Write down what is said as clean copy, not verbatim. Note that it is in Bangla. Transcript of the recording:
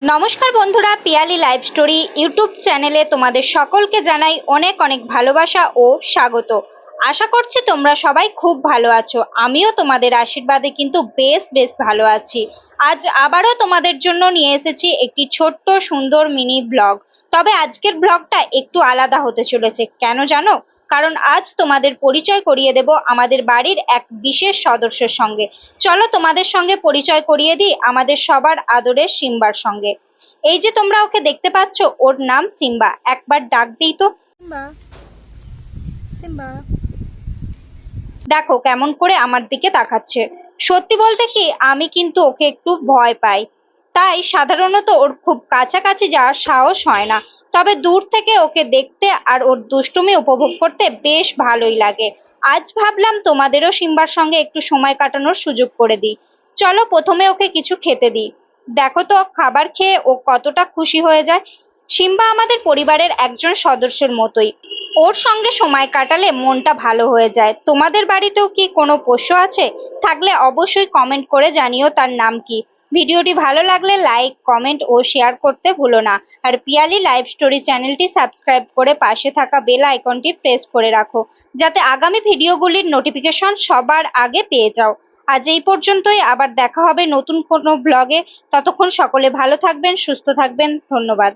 নমস্কার বন্ধুরা, পিয়ালি লাইভ স্টোরি ইউটিউব চ্যানেলে তোমাদের সকলকে জানাই অনেক অনেক ভালোবাসা ও স্বাগত। আশা করছি তোমরা সবাই খুব ভালো আছো। আমিও তোমাদের আশীর্বাদে কিন্তু বেশ ভালো আছি। আজ আবারও তোমাদের জন্য নিয়ে এসেছি একটি ছোট্ট সুন্দর মিনি ব্লগ। তবে আজকের ব্লগটা একটু আলাদা হতে চলেছে। কেন জানো? কারণ আজ তোমাদের পরিচয় করিয়ে দেব আমাদের বাড়ির এক বিশেষ সদস্যের সঙ্গে। চলো তোমাদের সঙ্গে পরিচয় করিয়ে দিই আমাদের সবার আদরের সিম্বার সঙ্গে। এই যে তোমরা ওকে দেখতে পাচ্ছ, ওর নাম সিম্বা। একবার ডাক দিই তো। Simba, Simba. দেখো কেমন করে আমার দিকে তাকাচ্ছে। সত্যি বলতে কি, আমি কিন্তু ওকে একটু ভয় পাই। তাই সাধারণত ওর খুব কাছাকাছি যাওয়ার সাহস হয় না। তবে দূর থেকে ওকে দেখতে আর ওর দুষ্টুমি উপভোগ করতে বেশ ভালোই লাগে। আজ ভাবলাম তোমাদেরও সিম্বার সঙ্গে একটু সময় কাটানোর সুযোগ করে দিই। চলো প্রথমে ওকে কিছু খেতে দিই। দেখো তো খাবার খেয়ে ও কতটা খুশি হয়ে যায়। সিম্বা আমাদের পরিবারের একজন সদস্যের মতোই। ওর সঙ্গে সময় কাটালে মনটা ভালো হয়ে যায়। তোমাদের বাড়িতেও কি কোনো পোষ্য আছে? থাকলে অবশ্যই কমেন্ট করে জানিও তার নাম কি। ভিডিওটি ভালো লাগলে লাইক, কমেন্ট ও শেয়ার করতে ভুলো না। আর পিয়ালি লাইভ স্টোরি চ্যানেলটি সাবস্ক্রাইব করে পাশে থাকা বেল আইকনটি প্রেস করে রাখো, যাতে আগামী ভিডিওগুলির নোটিফিকেশন সবার আগে পেয়ে যাও। আজ এই পর্যন্তই, আবার দেখা হবে নতুন কোনো ব্লগে। ততক্ষণ সকলে ভালো থাকবেন, সুস্থ থাকবেন। ধন্যবাদ।